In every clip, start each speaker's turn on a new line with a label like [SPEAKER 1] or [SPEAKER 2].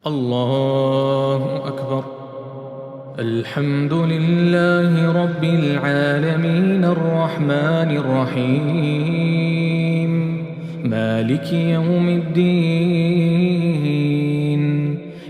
[SPEAKER 1] الله أكبر. الحمد لله رب العالمين الرحمن الرحيم مالك يوم الدين.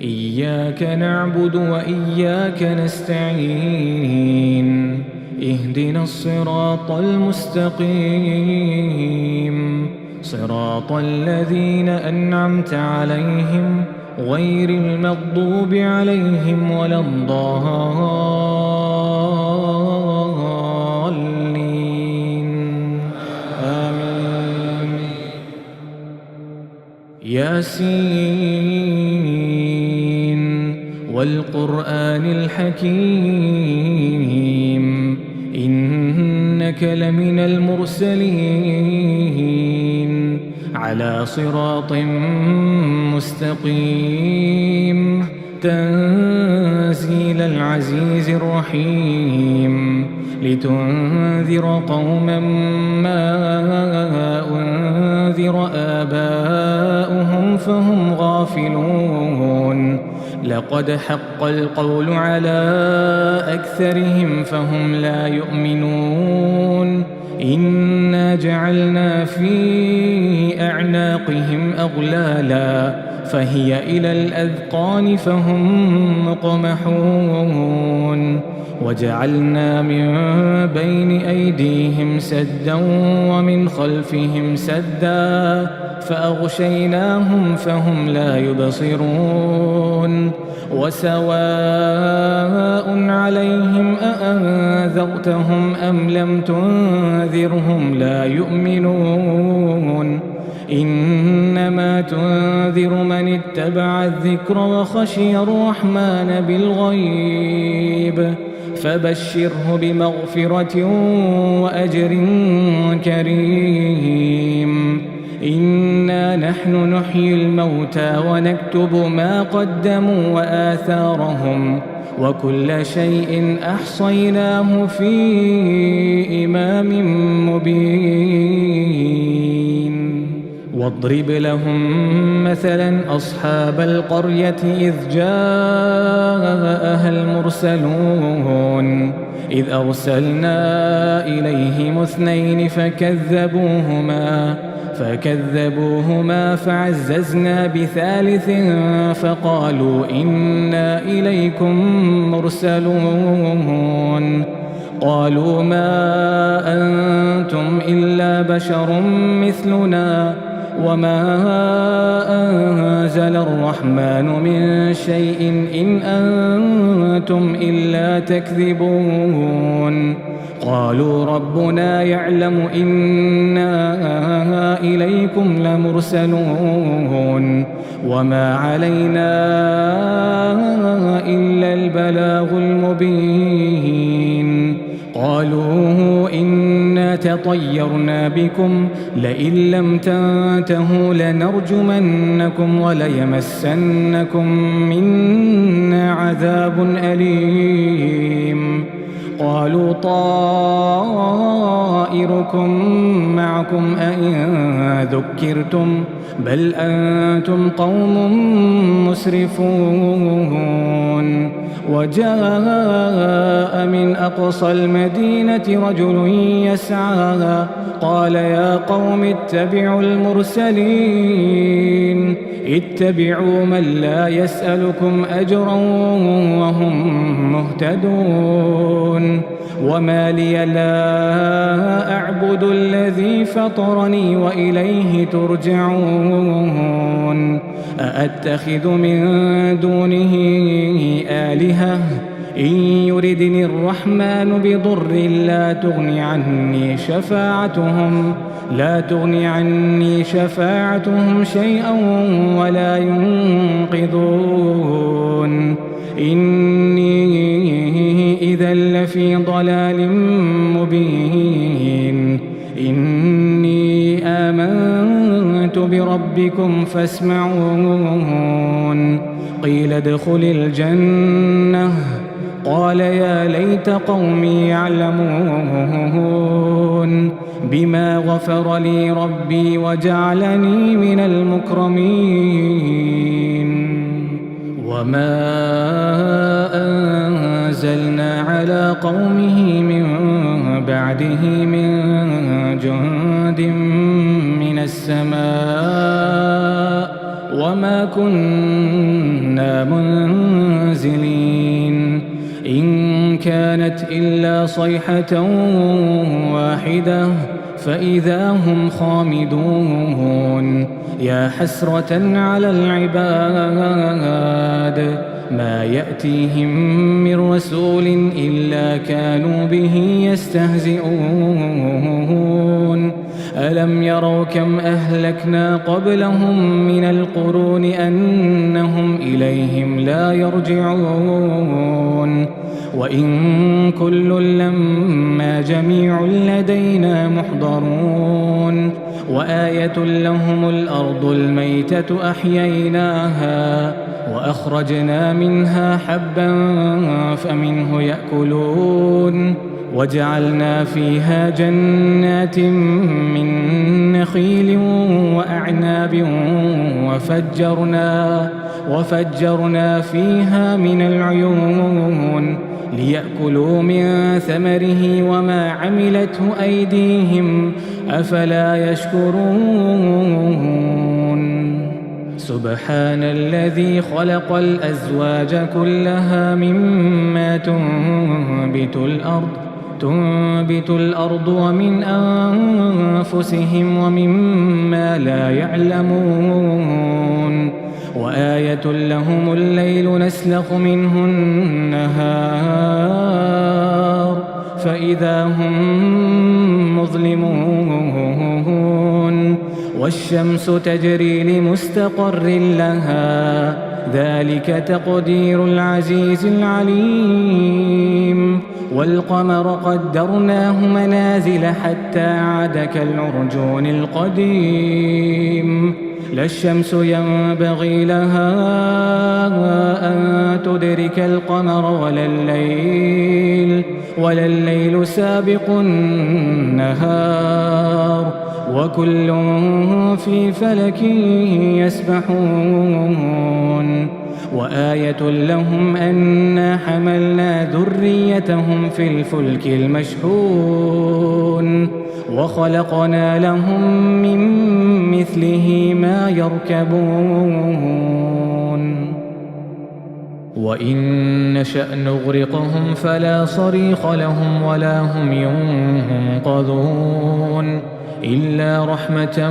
[SPEAKER 1] إياك نعبد وإياك نستعين. اهدنا الصراط المستقيم صراط الذين أنعمت عليهم غير المغضوب عليهم ولا الضالين. آمين. ياسين والقرآن الحكيم إنك لمن المرسلين على صراط مستقيم تنزيل العزيز الرحيم لتنذر قوما ما أنذر آباؤهم فهم غافلون. لقد حق القول على أكثرهم فهم لا يؤمنون. إنا جعلنا في أعناقهم أغلالا فهي إلى الأذقان فهم مقمحون. وجعلنا من بين أيديهم سدا ومن خلفهم سدا فأغشيناهم فهم لا يبصرون. وسواء عليهم أأنذرتهم أم لم تنذرهم لا يؤمنون. إنما تنذر من اتبع الذكر وخشي الرحمن بالغيب فبشره بمغفرة وأجر كريم. إنا نحن نحيي الموتى ونكتب ما قدموا وآثارهم وكل شيء أحصيناه في إمام مبين. واضرب لهم مثلا أصحاب القرية إذ جاءها المرسلون إذ أرسلنا إليهم اثنين فكذبوهما فعززنا بثالث فقالوا إنا إليكم مرسلون. قالوا ما أنتم إلا بشر مثلنا وما أنزل الرحمن من شيء إن أنتم إلا تكذبون. قالوا ربنا يعلم إنا إليكم لمرسلون وما علينا إلا البلاغ المبين. قالوا إنا تطيرنا بكم لئن لم تنتهوا لنرجمنكم وليمسنكم منا عذاب أليم. قالوا طائركم معكم أئن ذكرتم بل أنتم قوم مسرفون. وجاء من أقصى المدينة رجل يسعى قال يا قوم اتبعوا المرسلين اتبعوا من لا يسألكم أجرا وهم مهتدون. وما لي لا أعبد الذي فطرني وإليه ترجعون. أأتخذ من دونه آلهة إن يردني الرحمن بضر لا تغني عني شفاعتهم شيئا ولا ينقذون. إني إذا لفي ضلال مبين. إني آمنت بربكم فاسمعون. قيل ادخل الجنة قال يا ليت قومي يعلمون بما غفر لي ربي وجعلني من المكرمين. وما أنزلنا على قومه من بعده من جند من السماء وما كنا منزلين إن كانت إلا صيحة واحدة فإذا هم خامدون يا حسرة على العباد ما يأتيهم من رسول إلا كانوا به يستهزئون ألم يروا كم أهلكنا قبلهم من القرون أنهم إليهم لا يرجعون وإن كل لما جميع لدينا محضرون وآية لهم الأرض الميتة أحييناها وأخرجنا منها حبا فمنه يأكلون وجعلنا فيها جنات من نخيل وأعناب وفجرنا فيها من العيون ليأكلوا من ثمره وما عملته أيديهم أفلا يشكرون سبحان الذي خلق الأزواج كلها مما تنبت الأرض ومن أنفسهم ومما لا يعلمون وآية لهم الليل نسلخ منه النهار فإذا هم مظلمون والشمس تجري لمستقر لها ذلك تقدير العزيز العليم والقمر قدرناه منازل حتى عاد كالعرجون القديم لا الشمس ينبغي لها أن تدرك القمر ولا الليل سابق النهار وكل في فلك يسبحون وآية لهم أنا حملنا ذريتهم في الفلك المشحون وخلقنا لهم من مثله ما يركبون وإن نشأ نغرقهم فلا صريخ لهم ولا هم ينقذون إلا رحمة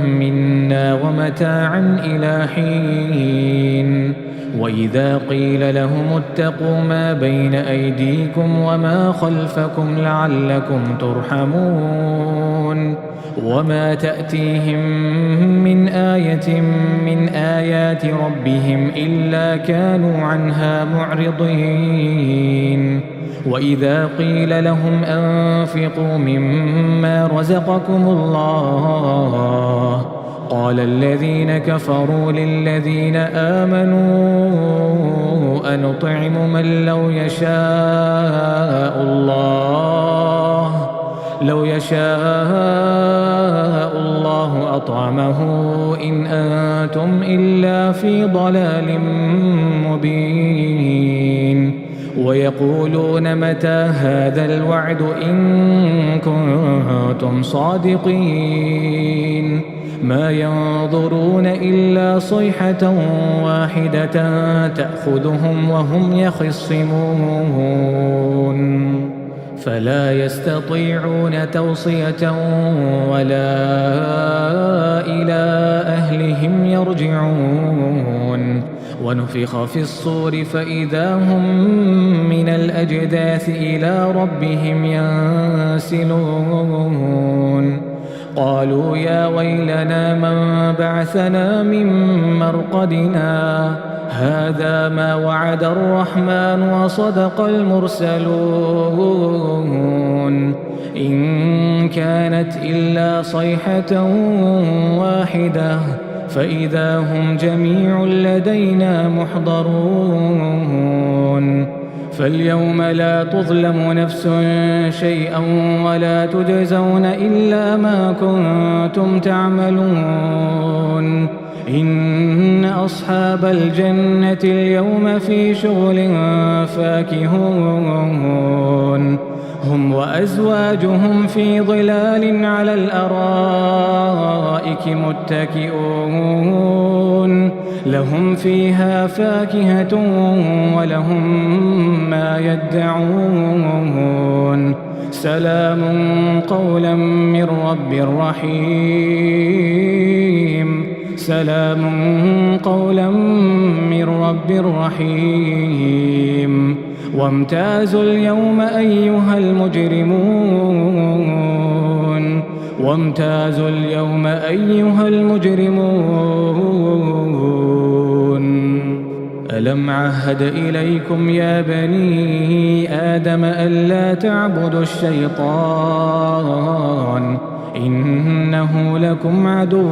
[SPEAKER 1] منا ومتاعا إلى حين وإذا قيل لهم اتقوا ما بين أيديكم وما خلفكم لعلكم ترحمون وما تأتيهم من آية من آيات ربهم إلا كانوا عنها معرضين وإذا قيل لهم أنفقوا مما رزقكم الله قال الذين كفروا للذين آمنوا أنطعم من لو يشاء الله أطعمه إن أنتم إلا في ضلال مبين ويقولون متى هذا الوعد إن كنتم صادقين ما ينظرون إلا صيحة واحدة تأخذهم وهم يخصمون فلا يستطيعون توصية ولا إلى أهلهم يرجعون ونفخ في الصور فإذا هم من الأجداث إلى ربهم ينسلون قالوا يا ويلنا من بعثنا من مرقدنا هذا ما وعد الرحمن وصدق المرسلون إن كانت إلا صيحة واحدة فإذا هم جميع لدينا محضرون فاليوم لا تظلم نفس شيئا ولا تجزون إلا ما كنتم تعملون إن أصحاب الجنة اليوم في شغل فاكهون هم وأزواجهم في ظلال على الأرائك متكئون لهم فيها فاكهة ولهم ما يدعون سلام قولا من رب رحيم سلام قولا من رب رحيم وامتازوا اليوم أيها المجرمون وامتازوا اليوم أيها المجرمون ألم عهد إليكم يا بني آدم ألا تعبدوا الشيطان إنه لكم عدو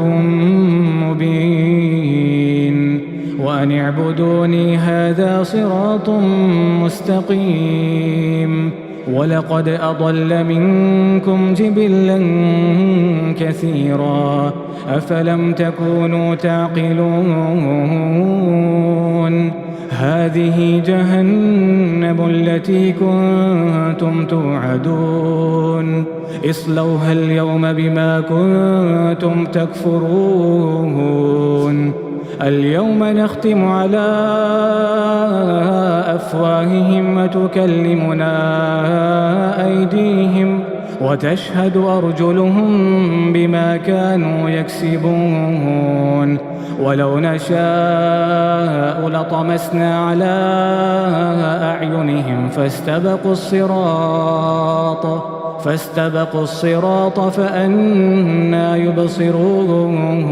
[SPEAKER 1] مبين وأن اعبدوني هذا صراط مستقيم ولقد أضل منكم جبلا كثيرا أفلم تكونوا تعقلون هذه جهنم التي كنتم توعدون اصلوها اليوم بما كنتم تكفرون اليوم نختم على أفواههم وتكلمنا أيديهم وتشهد أرجلهم بما كانوا يكسبون ولو نشاء لطمسنا على أعينهم فاستبقوا الصراط فأنى يبصرون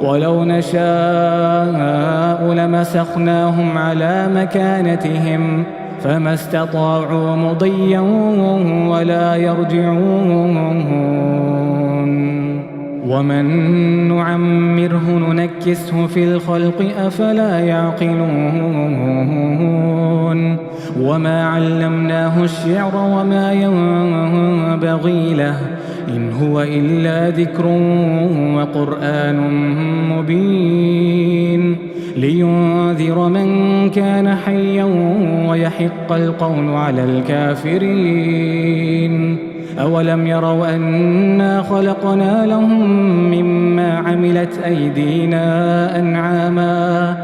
[SPEAKER 1] ولو نشاء لمسخناهم على مكانتهم فما استطاعوا مضيا ولا يرجعون ومن نعمره ننكسه في الخلق أفلا يعقلون وما علمناه الشعر وما ينبغي له إن هو إلا ذكر وقرآن مبين لينذر من كان حيا ويحق القول على الكافرين أولم يروا أنا خلقنا لهم مما عملت أيدينا أنعاما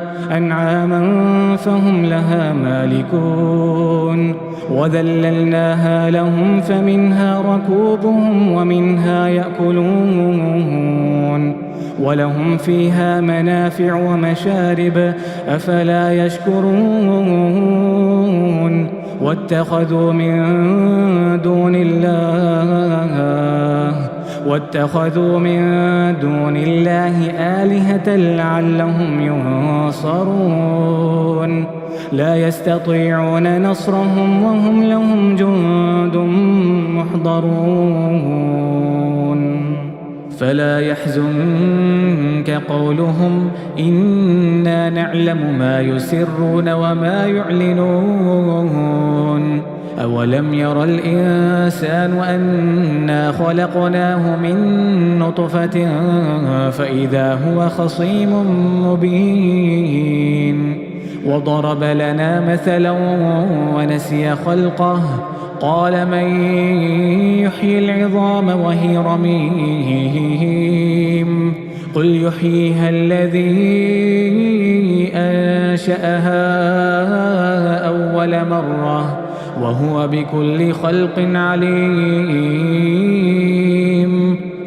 [SPEAKER 1] فهم لها مالكون وذللناها لهم فمنها ركوبهم ومنها يأكلون ولهم فيها منافع ومشارب أفلا يشكرون واتخذوا من دون الله آلهة لعلهم ينصرون لا يستطيعون نصرهم وهم لهم جند محضرون فلا يحزنك قولهم إنا نعلم ما يسرون وما يعلنون أولم ير الإنسان أنا خلقناه من نطفة فإذا هو خصيم مبين وضرب لنا مثلا ونسي خلقه قال من يحيي العظام وهي رميم قل يحييها الذي أنشأها أول مرة وهو بكل خلق عليم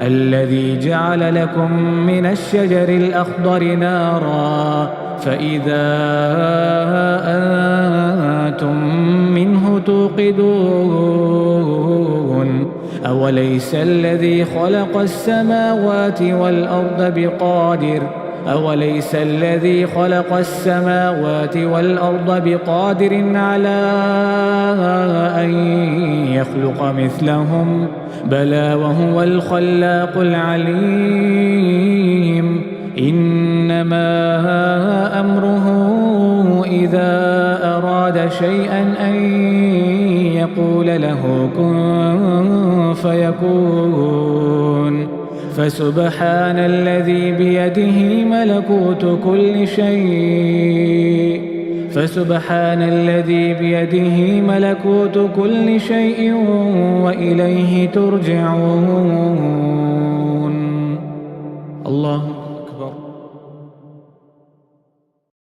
[SPEAKER 1] الذي جعل لكم من الشجر الأخضر نارا فإذا أنتم منه توقدون أوليس الذي خلق السماوات والأرض بقادر على أن يخلق مثلهم بلى وهو الخلاق العليم إنما أمره إذا أراد شيئا أن يقول له كن فيكون فسبحان الذي بيده ملكوت كل شيء وإليه ترجعون. الله أكبر.